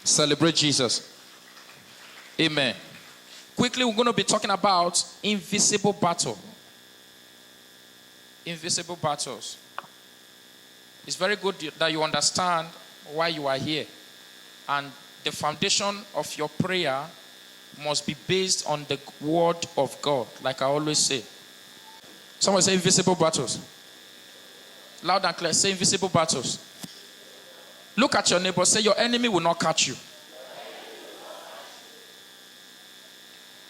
Celebrate Jesus. Amen. Quickly, we're going to be talking about invisible battle. Invisible battles. It's very good that you understand why you are here. And the foundation of your prayer must be based on the word of God, like I always say. Someone say invisible battles. Loud and clear. Say invisible battles. Look at your neighbor. Say your enemy will not catch you.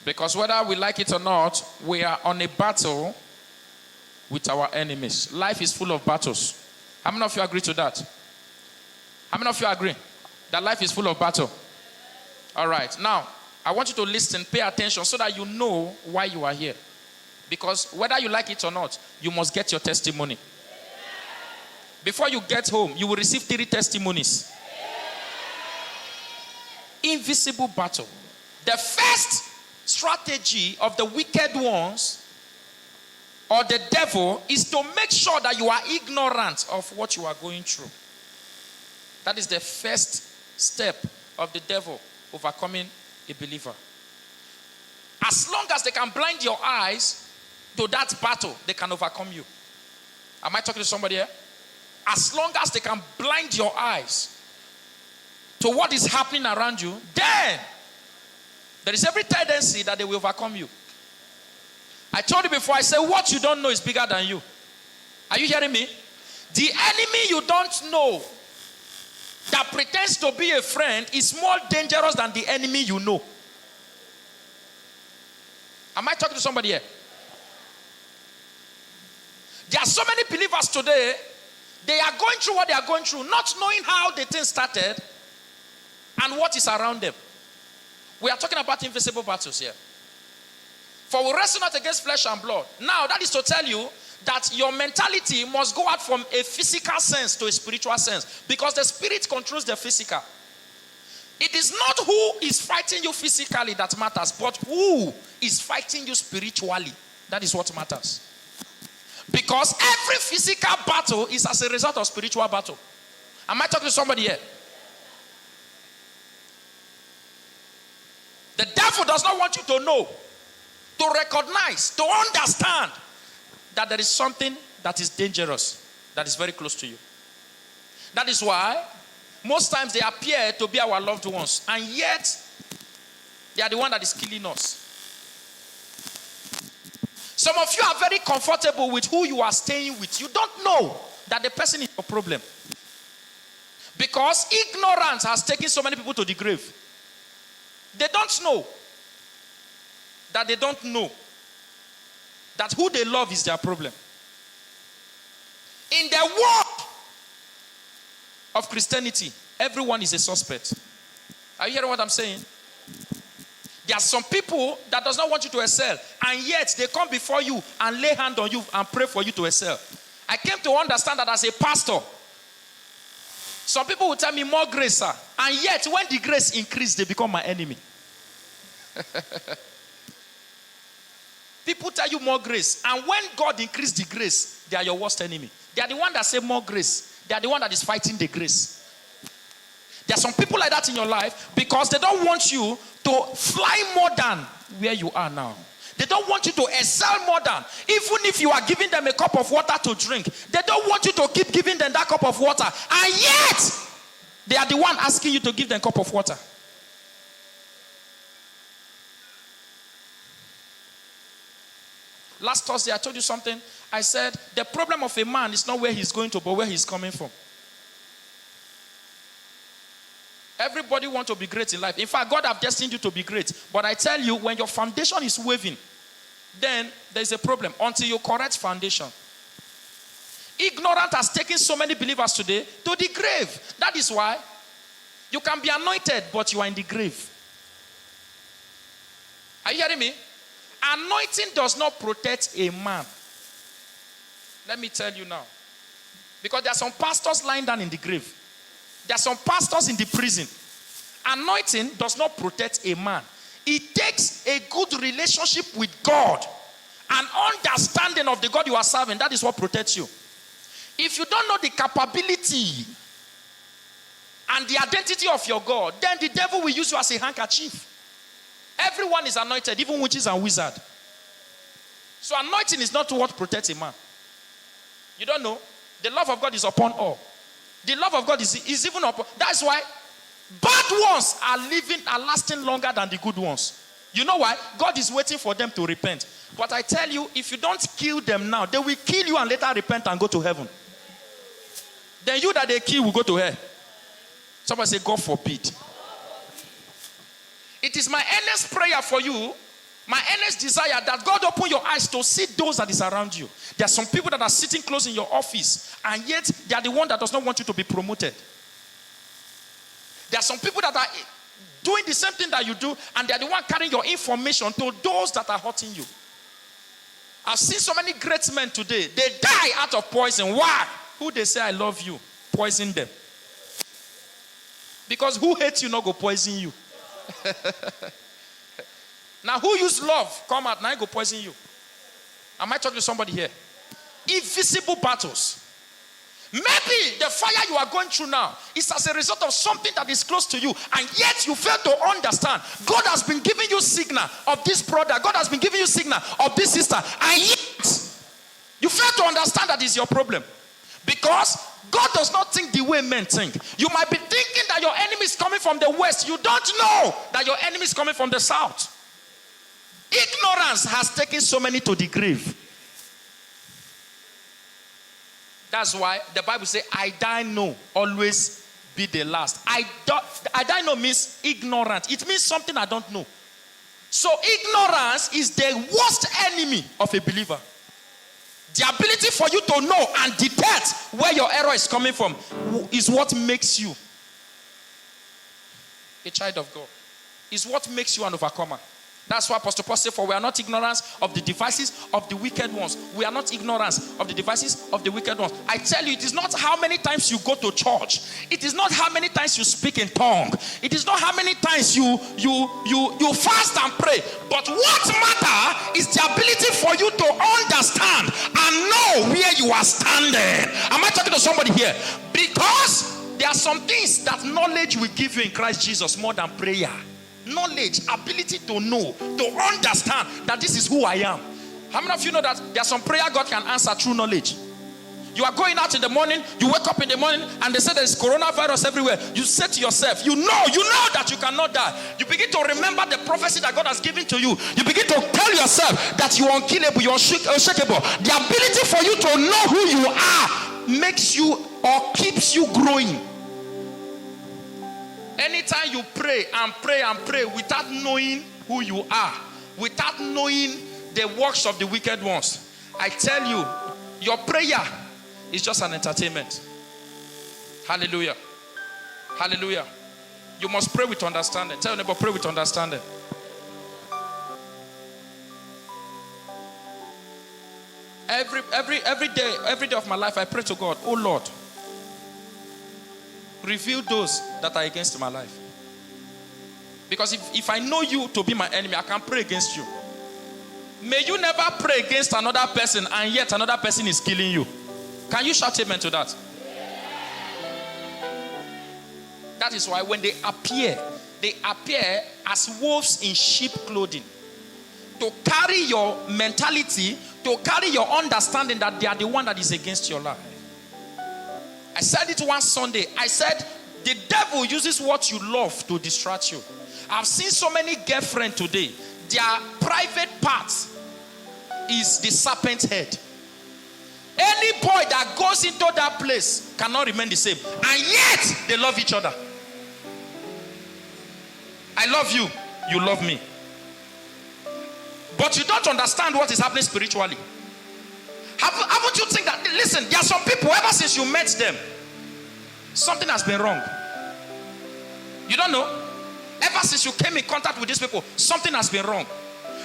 Because whether we like it or not, we are on a battle with our enemies. Life is full of battles. How many of you agree to that? How many of you agree that life is full of battle? All right. Now, I want you to listen, pay attention so that you know why you are here. Because whether you like it or not, you must get your testimony. Before you get home, you will receive 3 testimonies. Invisible battle. The first strategy of the wicked ones or the devil is to make sure that you are ignorant of what you are going through. That is the first step of the devil overcoming a believer. As long as they can blind your eyes to that battle, they can overcome you. Am I talking to somebody here? As long as they can blind your eyes to what is happening around you, then there is every tendency that they will overcome you. I told you before, I said what you don't know is bigger than you. Are you hearing me? The enemy you don't know that pretends to be a friend is more dangerous than the enemy you know. Am I talking to somebody here? There are so many believers today, they are going through what they are going through, not knowing how the thing started and what is around them. We are talking about invisible battles here. For we wrestle not against flesh and blood. Now, that is to tell you that your mentality must go out from a physical sense to a spiritual sense. Because the spirit controls the physical. It is not who is fighting you physically that matters, but who is fighting you spiritually. That is what matters. Because every physical battle is as a result of spiritual battle. Am I talking to somebody here? The devil does not want you to know, to recognize, to understand that there is something that is dangerous, that is very close to you. That is why most times they appear to be our loved ones, and yet they are the one that is killing us. Some of you are very comfortable with who you are staying with. You don't know that the person is your problem. Because ignorance has taken so many people to the grave. They don't know that they don't know that who they love is their problem. In the world of Christianity, everyone is a suspect. Are you hearing what I'm saying? There are some people that does not want you to excel, and yet they come before you and lay hand on you and pray for you to excel. I came to understand that as a pastor, some people will tell me more grace, sir. And yet when the grace increases, they become my enemy. People tell you more grace, and when God increases the grace, they are your worst enemy. They are the one that say more grace. They are the one that is fighting the grace. There are some people like that in your life because they don't want you to fly more than where you are now. They don't want you to excel more than, even if you are giving them a cup of water to drink, they don't want you to keep giving them that cup of water. And yet, they are the one asking you to give them a cup of water. Last Thursday, I told you something. I said, the problem of a man is not where he's going to, but where he's coming from. Everybody wants to be great in life. In fact, God has destined you to be great. But I tell you, when your foundation is waving, then there's a problem until you correct foundation. Ignorance has taken so many believers today to the grave. That is why you can be anointed, but you are in the grave. Are you hearing me? Anointing does not protect a man. Let me tell you now. Because there are some pastors lying down in the grave. There are some pastors in the prison. Anointing does not protect a man. It takes a good relationship with God, an understanding of the God you are serving. That is what protects you. If you don't know the capability and the identity of your God, then the devil will use you as a handkerchief. Everyone is anointed, even witches and wizards. So anointing is not what protects a man. You don't know? The love of God is upon all. The love of God is even upon. That's why bad ones are lasting longer than the good ones. You know why? God is waiting for them to repent. But I tell you, if you don't kill them now, they will kill you and later repent and go to heaven. Then you that they kill will go to hell. Somebody say, God forbid. It is my earnest prayer for you, my earnest desire, that God open your eyes to see those that is around you. There are some people that are sitting close in your office, and yet they are the one that does not want you to be promoted. There are some people that are doing the same thing that you do, and they are the one carrying your information to those that are hurting you. I've seen so many great men today. They die out of poison. Why? Who they say I love you, poison them. Because who hates you not go poison you. Now who use love come out now go poison you. Am I talking to somebody here? Invisible battles. Maybe the fire you are going through now is as a result of something that is close to you, and yet you fail to understand. God has been giving you signal of this brother. God has been giving you signal of this sister, and yet you fail to understand that is your problem. Because God does not think the way men think. You might be thinking that your enemy is coming from the west. You don't know that your enemy is coming from the south. Ignorance has taken so many to the grave. That's why the Bible says, I die no, always be the last. I die no means ignorant. It means something I don't know. So ignorance is the worst enemy of a believer. The ability for you to know and detect where your error is coming from is what makes you a child of God. Is what makes you an overcomer. That's why Apostle Paul said, for we are not ignorant of the devices of the wicked ones. We are not ignorant of the devices of the wicked ones. I tell you, it is not how many times you go to church. It is not how many times you speak in tongue. It is not how many times you fast and pray. But what matters is the ability for you to understand and know where you are standing. Am I talking to somebody here? Because there are some things that knowledge will give you in Christ Jesus more than prayer. Knowledge, ability to know, to understand that this is who I am. How many of you know that there's some prayer God can answer through knowledge? You are going out in the morning, you wake up in the morning and they say there's coronavirus everywhere. You say to yourself, you know that you cannot die. You begin to remember the prophecy that God has given to you. You begin to tell yourself that you are unkillable, you are unshakable. The ability for you to know who you are makes you or keeps you growing. Anytime you pray and pray and pray without knowing who you are, without knowing the works of the wicked ones, I tell you, your prayer is just an entertainment. Hallelujah. Hallelujah. You must pray with understanding. Tell your neighbor, pray with understanding. Every day of my life, I pray to God, oh Lord, reveal those that are against my life. Because if I know you to be my enemy, I can pray against you. May you never pray against another person and yet another person is killing you. Can you shout amen to that? That is why when they appear as wolves in sheep clothing. To carry your mentality, to carry your understanding that they are the one that is against your life. I said it one Sunday. I said, the devil uses what you love to distract you. I've seen so many girlfriends today. Their private part is the serpent's head. Any boy that goes into that place cannot remain the same. And yet, they love each other. I love you. You love me. But you don't understand what is happening spiritually. Haven't you think that, listen, there are some people, ever since you met them, something has been wrong. You don't know? Ever since you came in contact with these people, something has been wrong.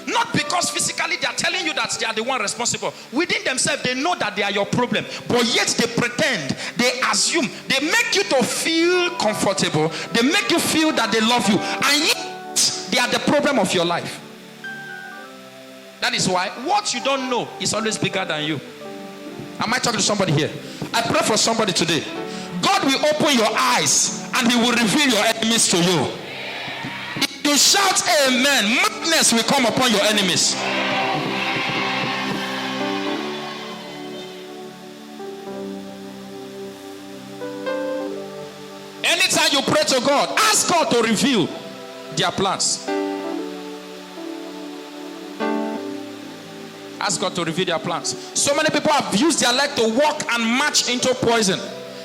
Not because physically they are telling you that they are the one responsible. Within themselves, they know that they are your problem. But yet they pretend, they assume, they make you to feel comfortable. They make you feel that they love you. And yet, they are the problem of your life. That is why what you don't know is always bigger than you. Am I talking to somebody here? I pray for somebody today. God will open your eyes and he will reveal your enemies to you. If you shout amen, madness will come upon your enemies. Anytime you pray to God, ask God to reveal their plans. Ask God to reveal their plans. So many people have used their leg to walk and march into poison.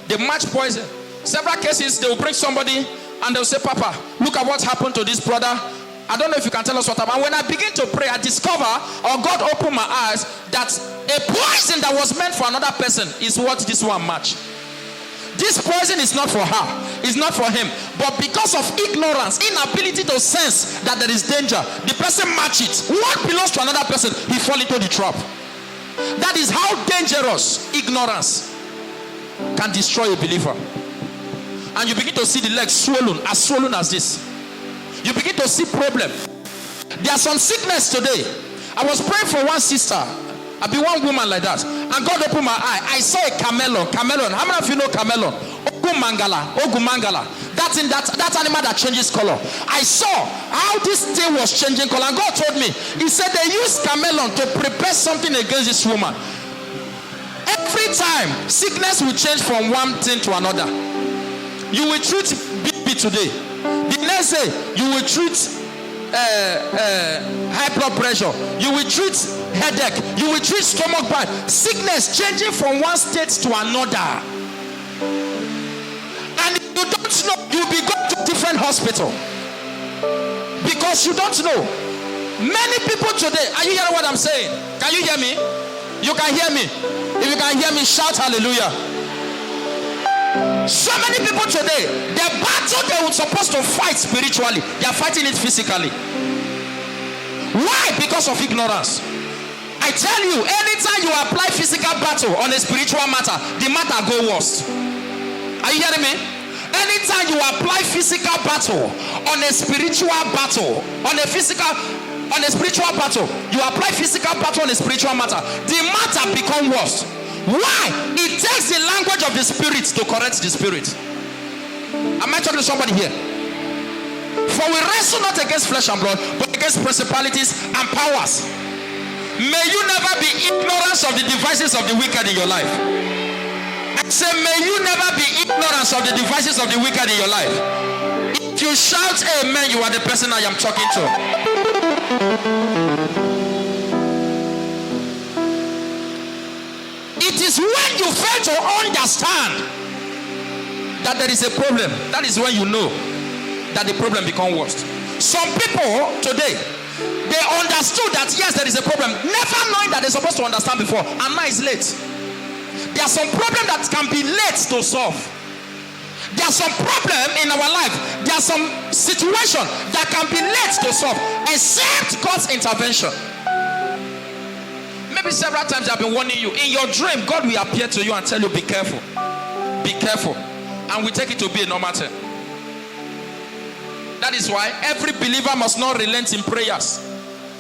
They march poison. Several cases, they will bring somebody and they'll say, Papa, look at what happened to this brother. I don't know if you can tell us what happened. And when I begin to pray, I discover, or God opened my eyes, that a poison that was meant for another person is what this one matched. This poison is not for her, it's not for him. But because of ignorance, inability to sense that there is danger, the person match it. What belongs to another person, he fall into the trap. That is how dangerous ignorance can destroy a believer. And you begin to see the legs swollen as this. You begin to see problem. There are some sickness today. I was praying for one sister. I be one woman like that, and God opened my eye. I saw a camelon. How many of you know camelon? Ogumangala. That's in that animal that changes color. I saw how this thing was changing color, and God told me, He said they used camelon to prepare something against this woman. Every time sickness will change from one thing to another. You will treat BP today. The next day you will treat high blood pressure, you will treat headache, you will treat stomach pain. Sickness changing from one state to another. And if you don't know, you'll be going to different hospital because you don't know. Many people today, are you hearing what I'm saying? Can you hear me? You can hear me. If you can hear me, shout hallelujah. So many people today, the battle they were supposed to fight spiritually, they are fighting it physically. Why? Because of ignorance. I tell you, anytime you apply physical battle on a spiritual matter, the matter go worse. Are you hearing me? Anytime you apply physical battle on a spiritual battle, on a spiritual battle, you apply physical battle on a spiritual matter, the matter become worse. Why? It takes the language of the spirit to correct the spirit. Am I talking to somebody here? For we wrestle not against flesh and blood, but against principalities and powers. May you never be ignorant of the devices of the wicked in your life. I say, may you never be ignorant of the devices of the wicked in your life. If you shout amen, you are the person I am talking to. It is when you fail to understand that there is a problem, that is when you know that the problem becomes worse. Some people today, they understood that yes, there is a problem, never knowing that they're supposed to understand before, and now it's late. There are some problems that can be late to solve. There are some problems in our life, there are some situations that can be late to solve, except God's intervention. Maybe several times I've been warning you. In your dream, God will appear to you and tell you, be careful. Be careful. And we take it to be a normal thing. That is why every believer must not relent in prayers.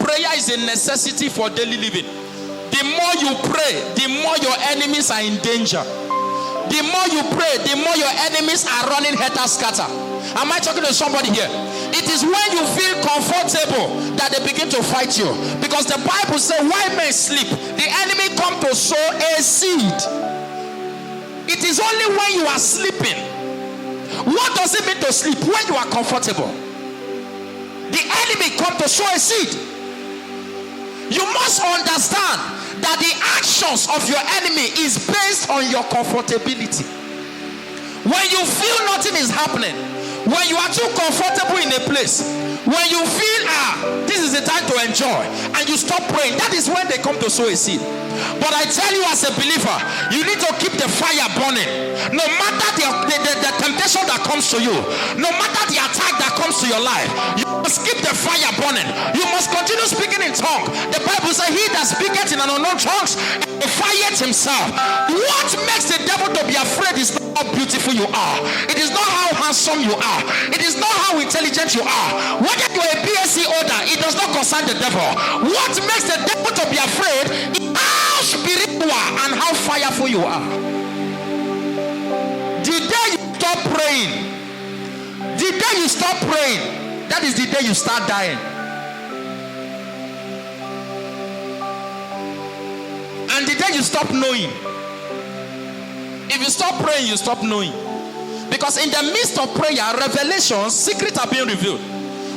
Prayer is a necessity for daily living. The more you pray, the more your enemies are in danger. The more you pray, the more your enemies are running helter scatter. Am I talking to somebody here? It is when you feel comfortable that they begin to fight you. Because the Bible says, why men sleep? The enemy come to sow a seed. It is only when you are sleeping. What does it mean to sleep? When you are comfortable. The enemy come to sow a seed. You must understand that the actions of your enemy is based on your comfortability. When you feel nothing is happening, when you are too comfortable in a place, when you feel this is the time to enjoy, and you stop praying, that is when they come to sow a seed. But I tell you, as a believer, you need to keep the fire burning. No matter the temptation that comes to you, no matter the attack that comes to your life, you must keep the fire burning. You must continue speaking in tongues. The Bible says, he that speaketh in an unknown tongues defieth himself. What makes the devil to be afraid is not how beautiful you are. It is not how handsome you are. It is not how intelligent you are. Whether you are a PhD holder, it does not concern the devil. What makes the devil to be afraid is how spiritual and how fireful you are. The day you stop praying, the day you stop praying, that is the day you start dying. And the day you stop knowing. If you stop praying, you stop knowing. Because in the midst of prayer, revelations, secrets are being revealed.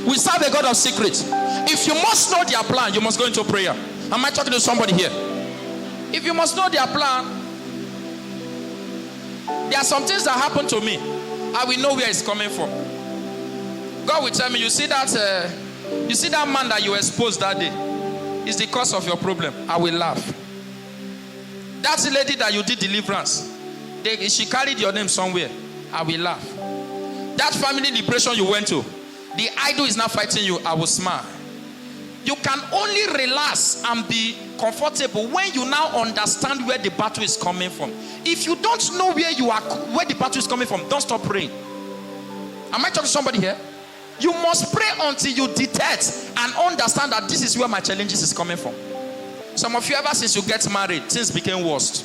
We serve a God of secrets. If you must know their plan, you must go into prayer. Am I talking to somebody here? If you must know their plan, there are some things that happen to me. I will know where it's coming from. God will tell me, you see that man that you exposed that day is the cause of your problem. I will laugh. That lady that you did deliverance, she carried your name somewhere. I will laugh. That family liberation you went to, the idol is not fighting you. I will smile. You can only relax and be comfortable when you now understand where the battle is coming from. If you don't know where the battle is coming from, don't stop praying. Am I talking to somebody here? You must pray until you detect and understand that this is where my challenges is coming from. Some of you, ever since you get married, things became worse.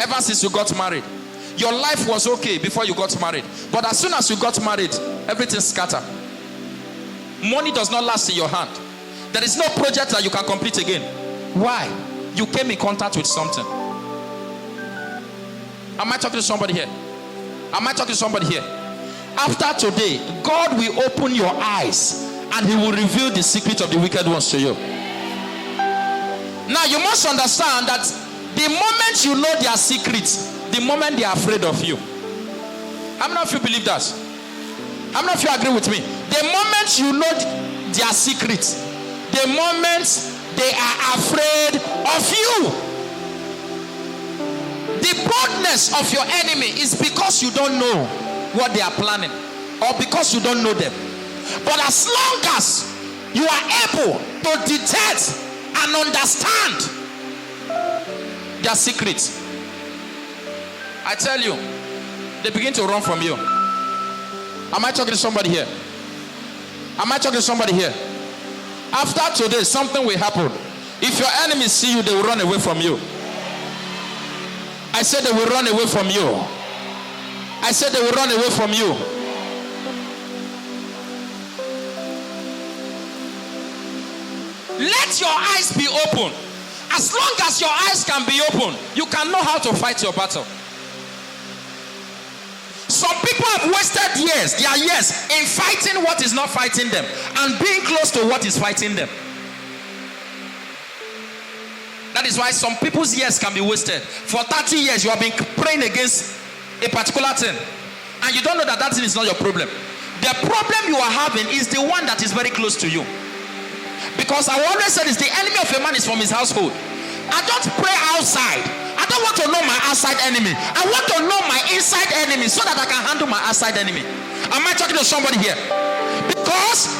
Ever since you got married, your life was okay before you got married. But as soon as you got married, everything scattered. Money does not last in your hand. There is no project that you can complete again. Why? You came in contact with something. Am I talking to somebody here? Am I talking to somebody here? After today, God will open your eyes and He will reveal the secret of the wicked ones to you. Now you must understand that the moment you know their secrets, the moment they are afraid of you. How many of you believe that? How many of you agree with me? The moment you know their secrets, the moment they are afraid of you. The boldness of your enemy is because you don't know what they are planning, or because you don't know them. But as long as you are able to detect and understand their secrets, I tell you, they begin to run from you. Am I talking to somebody here? Am I talking to somebody here? After today, something will happen. If your enemies see you, they will run away from you. I said they will run away from you. I said they will run away from you. Let your eyes be open. As long as your eyes can be open, you can know how to fight your battle. Some people have wasted years, their years, in fighting what is not fighting them and being close to what is fighting them. That is why some people's years can be wasted. For 30 years, you have been praying against a particular thing, and you don't know that that thing is not your problem. The problem you are having is the one that is very close to you. Because I always said, the enemy of a man is from his household. I don't pray outside. I don't want to know my outside enemy. I want to know my inside enemy so that I can handle my outside enemy. Am I talking to somebody here? Because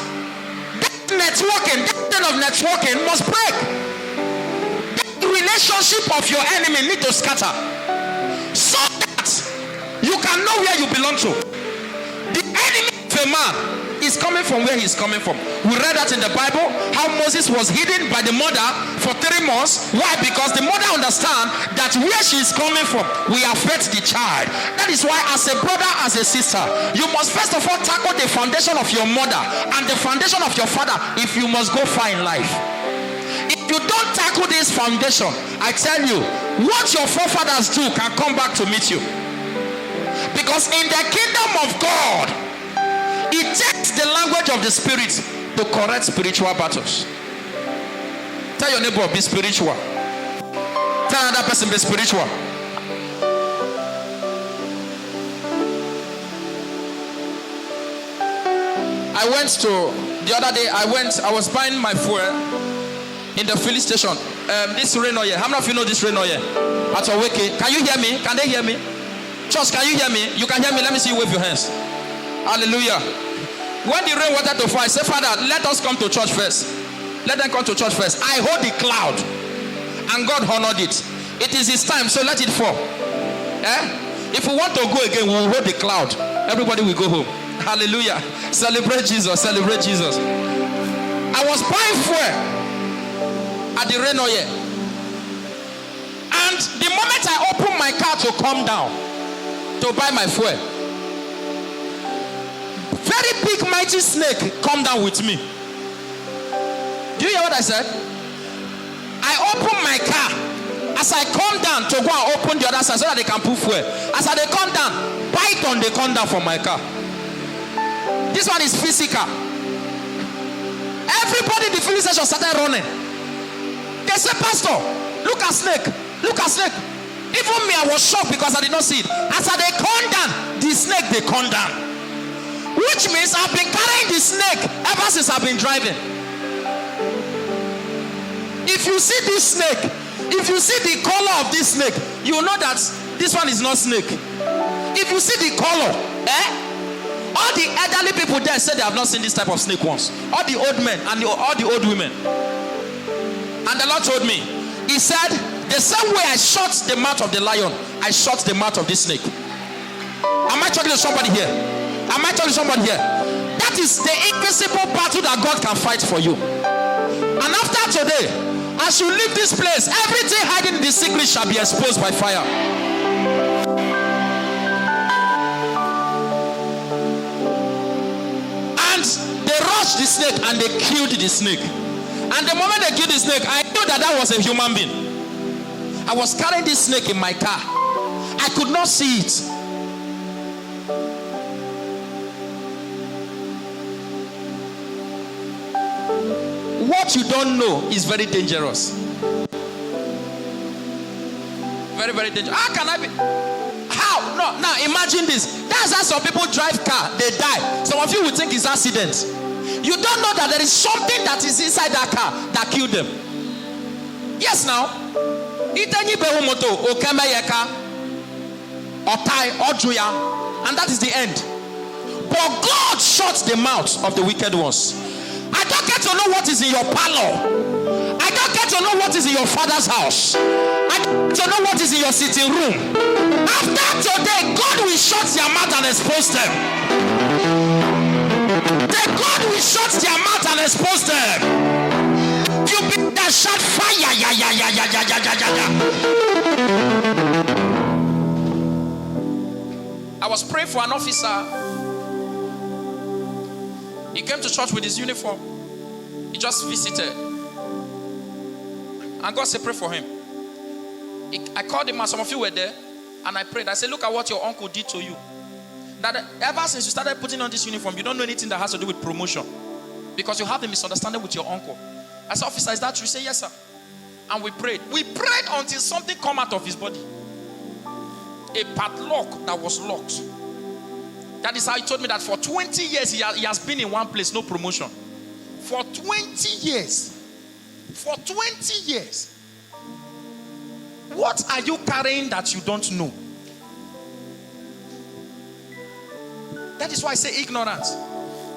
that networking, that kind of networking must break. That relationship of your enemy need to scatter so that you can know where you belong to. The enemy of a man is coming from where he's coming from. We read that in the Bible, how Moses was hidden by the mother for 3 months. Why? Because the mother understands that where she is coming from will affect the child. That is why, as a brother, as a sister, you must first of all tackle the foundation of your mother and the foundation of your father if you must go far in life. If you don't tackle this foundation, I tell you, what your forefathers do can come back to meet you. Because in the kingdom of God, it takes the language of the spirit to correct spiritual battles. Tell your neighbor, be spiritual. Tell another person, be spiritual. I went to, the other day, I was buying my fuel in the filling station. This rain oil. How many of you know this rain oil? At Oweke. Can you hear me? Can they hear me? Church, can you hear me? You can hear me. Let me see you wave your hands. Hallelujah. When the rain wanted to fall, I said, Father, let us come to church first. Let them come to church first. I hold the cloud, and God honored it. It is His time, so let it fall. If we want to go again, we will hold the cloud. Everybody will go home. Hallelujah. Celebrate Jesus. Celebrate Jesus. I was buying fuel at the rain oil, and the moment I opened my car to come down to buy my fuel, mighty snake come down with me. Do you hear what I said? I open my car. As I come down to go and open the other side so that they can put fuel. As they come down, python they come down from my car. This one is physical. Everybody in the filling station started running. They said, Pastor, look at snake. Look at snake. Even me, I was shocked because I did not see it. As they come down, the snake they come down. Which means I've been carrying the snake ever since I've been driving. If you see this snake, if you see the color of this snake, you will know that this one is not snake. If you see the color, all the elderly people there said they have not seen this type of snake once. All the old men and all the old women. And the Lord told me, He said, the same way I shut the mouth of the lion, I shut the mouth of this snake. Am I talking to somebody here? Am I talking to somebody here? That is the invisible battle that God can fight for you. And after today, as you leave this place, everything hiding in the secret shall be exposed by fire. And they rushed the snake and they killed the snake. And the moment they killed the snake, I knew that that was a human being. I was carrying this snake in my car. I could not see it. What you don't know is very dangerous. Very, very dangerous. How can I be? How? No. Now imagine this. That's how some people drive car. They die. Some of you will think it's accident. You don't know that there is something that is inside that car that killed them. Yes, now. And that is the end. But God shuts the mouth of the wicked ones. I don't get to know what is in your parlor. I don't get to know what is in your father's house. I don't get to know what is in your sitting room. After today, God will shut their mouth and expose them. Then God will shut their mouth and expose them. You be that shot fire. I was praying for an officer. He came to church with his uniform. He just visited. And God said, pray for him. I called him, and some of you were there. And I prayed. I said, look at what your uncle did to you. That ever since you started putting on this uniform, you don't know anything that has to do with promotion. Because you have the misunderstanding with your uncle. I said, officer, is that true? He said, yes, sir. And we prayed. We prayed until something come out of his body. A padlock that was locked. That is how he told me that for 20 years he has been in one place, no promotion. For 20 years. For 20 years. What are you carrying that you don't know? That is why I say ignorance.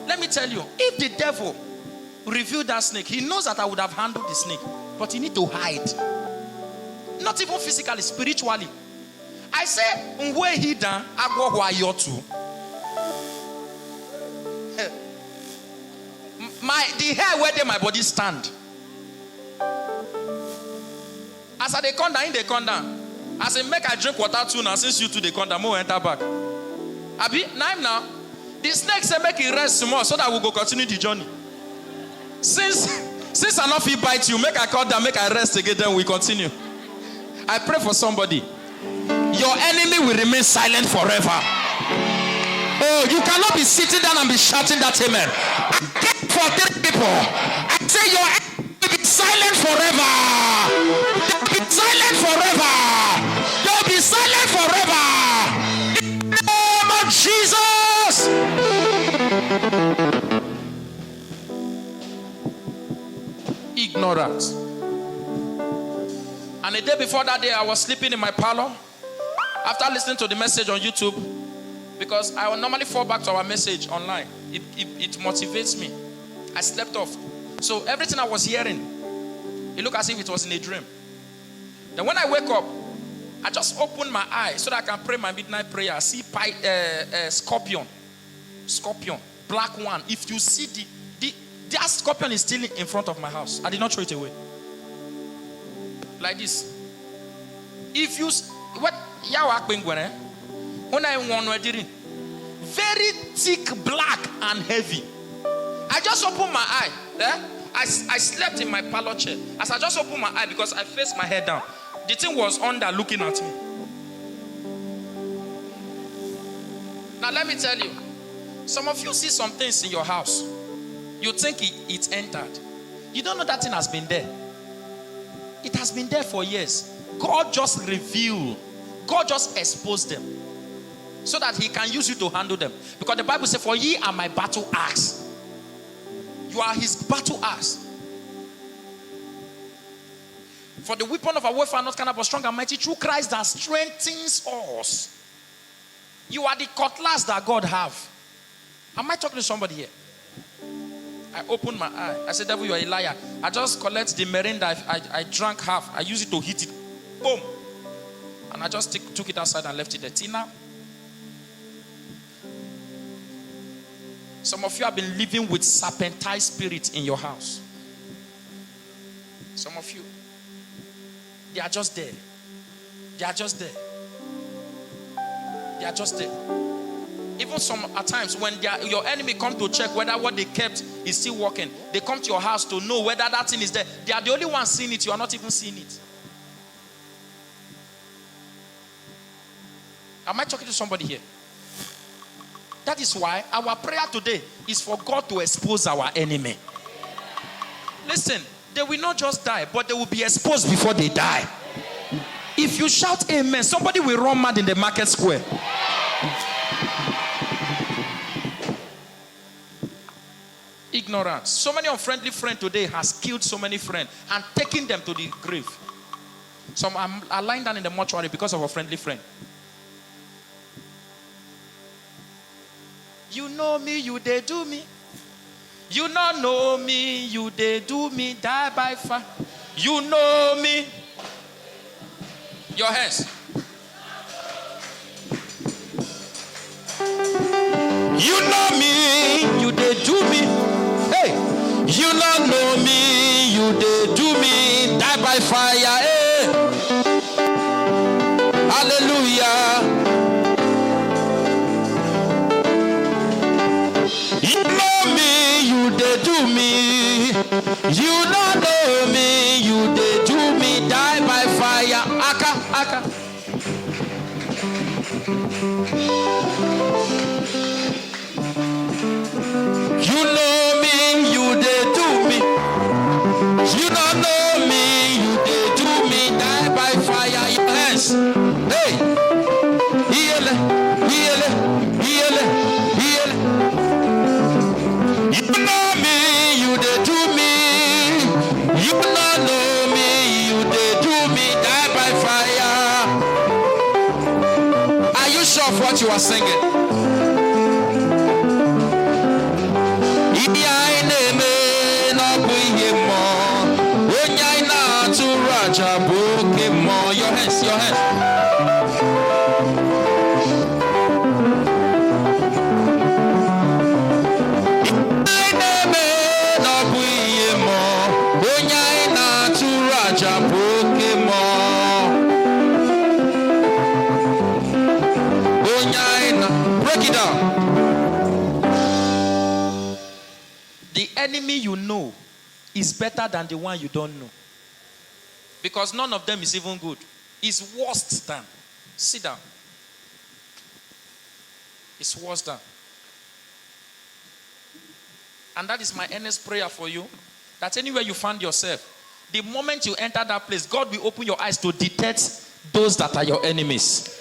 Let me tell you, if the devil revealed that snake, he knows that I would have handled the snake. But he need to hide. Not even physically, spiritually. I say, Ngwe hida, agwo huayotu. The hair where my body stand. As they come down, they come down. As I make I drink water too now, since you two they come down, more enter back. Abi, now, the snake say make it rest small so that we go continue the journey. Since I not feel bite you, make I cut down, make I rest again, then we continue. I pray for somebody. Your enemy will remain silent forever. Oh, you cannot be sitting down and be shouting that amen. I came for 3 people. I say your enemy will be silent forever. They'll be silent forever. They'll be silent forever. In the name of Jesus. Ignorance. And the day before that day, I was sleeping in my parlor. After listening to the message on YouTube, because I will normally fall back to our message online. It motivates me. I slept off. So everything I was hearing, it looked as if it was in a dream. Then when I wake up, I just open my eyes so that I can pray my midnight prayer. I see scorpion, black one. If you see that scorpion is still in front of my house. I did not throw it away. Like this. If you what when I want very thick, black and heavy. I just opened my eye. I slept in my parlor chair. As I just opened my eye, because I faced my head down, the thing was under looking at me. Now let me tell you, some of you see some things in your house. You think it entered. You don't know that thing has been there. It has been there for years. God just revealed. God just exposed them, so that he can use you to handle them. Because the Bible says, for ye are my battle axe. You are his battle axe. For the weapon of our warfare not carnal but strong and mighty through Christ that strengthens us. You are the cutlass that God have. Am I talking to somebody here? I opened my eye. I said, devil, you are a liar. I just collect the merinda. I drank half. I used it to hit it. Boom. And I just took it outside and left it there. Tina, some of you have been living with serpentine spirits in your house. Some of you, they are just there. They are just there. They are just there. Even some at times when your enemy come to check whether what they kept is still working, they come to your house to know whether that thing is there. They are the only ones seeing it. You are not even seeing it. Am I talking to somebody here? That is why our prayer today is for God to expose our enemy. Listen, they will not just die, but they will be exposed before they die. If you shout amen, somebody will run mad in the market square. Ignorance. So many unfriendly friends today has killed so many friends and taken them to the grave. Some are lying down in the mortuary because of a friendly friend. You know me, you they do me. You not know me, you they do me. Die by fire. You know me. Your hands. You know me, you they do me. Hey, you not know me, you they do me. Die by fire. Hey. Hallelujah. You know me, you they do me. You not know me, you they do me. Die by fire. Aka. You know me, you they do me. You not know me, you they do me. Die by fire. Your hands. Hey. Heal. You know me, you they do me. You not know me, you they do me. Die by fire. Are you sure of what you are singing? Your hands, your hands. Break it down. The enemy you know is better than the one you don't know. Because none of them is even good. It's worse than. Sit down. It's worse than. And that is my earnest prayer for you. That anywhere you find yourself, the moment you enter that place, God will open your eyes to detect those that are your enemies.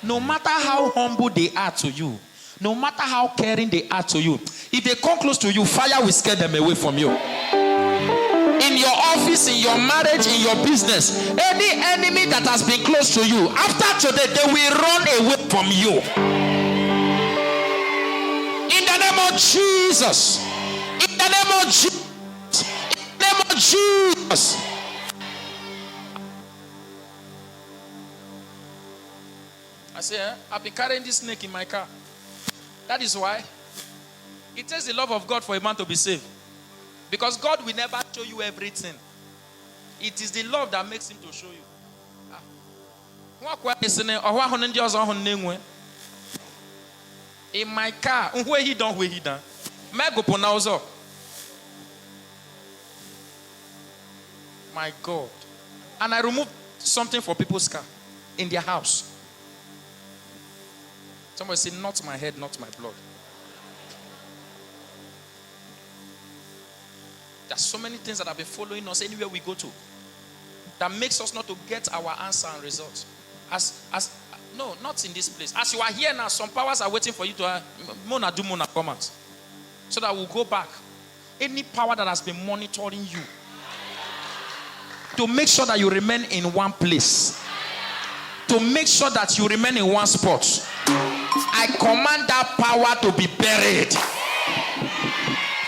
No matter how humble they are to you, no matter how caring they are to you, if they come close to you, fire will scare them away from you. In your office, in your marriage, in your business, any enemy that has been close to you, after today, they will run away from you. In the name of Jesus. In the name of Jesus. In the name of Jesus. I say, I've been carrying this snake in my car. That is why it takes the love of God for a man to be saved. Because God will never show you everything. It is the love that makes him to show you. In my car, where he done. My God. And I removed something for people's car in their house. Somebody say, not my head, not my blood. There's so many things that have been following us anywhere we go to that makes us not to get our answer and results. No, not in this place. As you are here now, some powers are waiting for you to Mona come out. So that we'll go back. Any power that has been monitoring you to make sure that you remain in one place, to make sure that you remain in one spot, I command that power to be buried.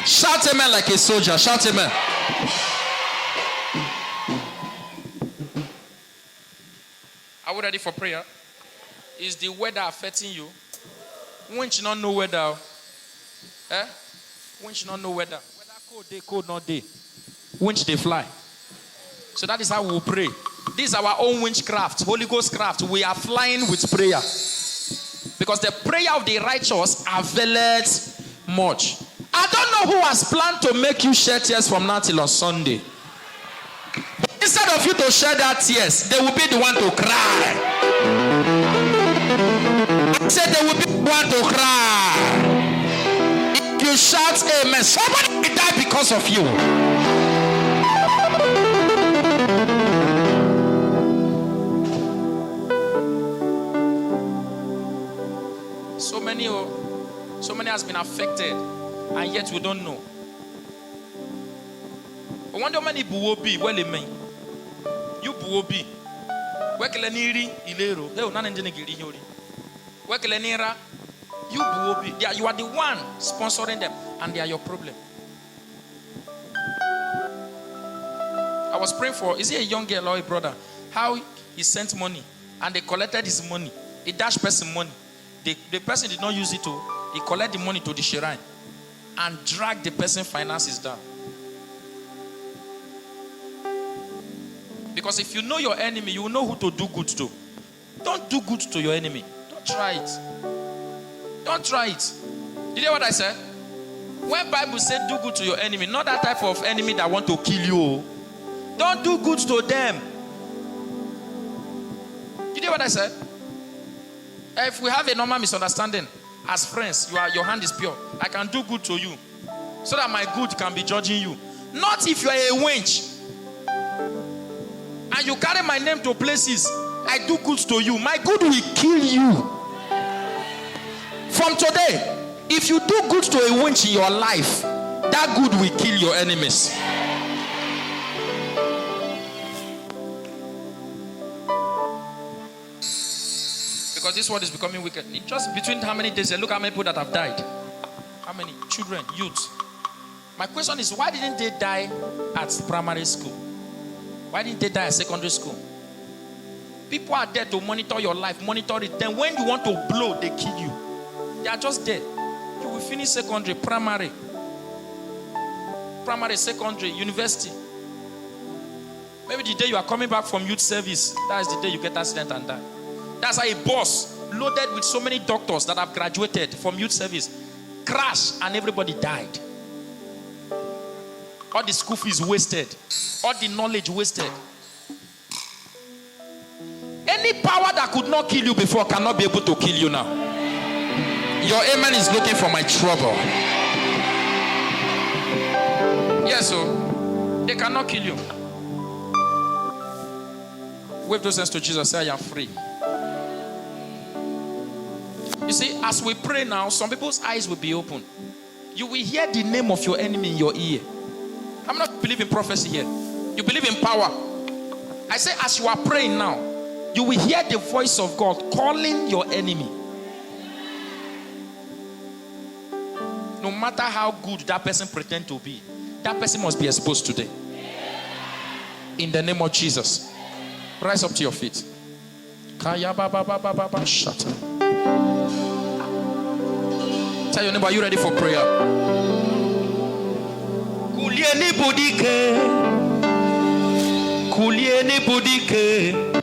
Shout amen like a soldier. Shout amen. Are we ready for prayer? Is the weather affecting you? Won't you not know weather? Won't you not know weather? Whether cold not day. Winch they fly. So that is how we will pray. This is our own witchcraft, Holy Ghost craft. We are flying with prayer. Because the prayer of the righteous availeth much. I don't know who has planned to make you shed tears from now till on Sunday. But instead of you to shed that tears, they will be the one to cry. I said they will be the one to cry. If you shout amen, somebody will die because of you. So many has been affected, and yet we don't know. I wonder how many buobi well mean. You buobi. Wekeleniri ilero. Hey, none engine giri yori. Wekelenira. You buobi. You are the one sponsoring them, and they are your problem. I was praying for, is he a young girl or a brother? How he sent money, and they collected his money. He dashed person money. The person did not use it to. He collected the money to the shrine and dragged the person's finances down. Because if you know your enemy, you will know who to do good to. Don't do good to your enemy. Don't try it. Don't try it. Did you hear what I said? When Bible said do good to your enemy, not that type of enemy that want to kill you. Don't do good to them. Did you hear what I said? If we have a normal misunderstanding as friends, your hand is pure. I can do good to you so that my good can be judging you. Not if you are a wench and you carry my name to places. I do good to you. My good will kill you. From today, if you do good to a wench in your life, that good will kill your enemies. Because this world is becoming wicked. Just between how many days, look how many people that have died. How many? Children, youth. My question is, why didn't they die at primary school? Why didn't they die at secondary school? People are there to monitor your life, monitor it. Then when you want to blow, they kill you. They are just there. You will finish secondary, primary, secondary, university. Maybe the day you are coming back from youth service, that is the day you get accident and die. That's how a bus loaded with so many doctors that have graduated from youth service crashed and everybody died. All the school fees wasted. All the knowledge wasted. Any power that could not kill you before cannot be able to kill you now. Your amen is looking for my trouble. Yes, so they cannot kill you. Wave those hands to Jesus. Say, I am free. You see, as we pray now, some people's eyes will be open. You will hear the name of your enemy in your ear. I'm not believing prophecy here. You believe in power. I say, as you are praying now, you will hear the voice of God calling your enemy. No matter how good that person pretends to be, that person must be exposed today. In the name of Jesus. Rise up to your feet. Tell your neighbor, are you ready for prayer? Kulieni budike.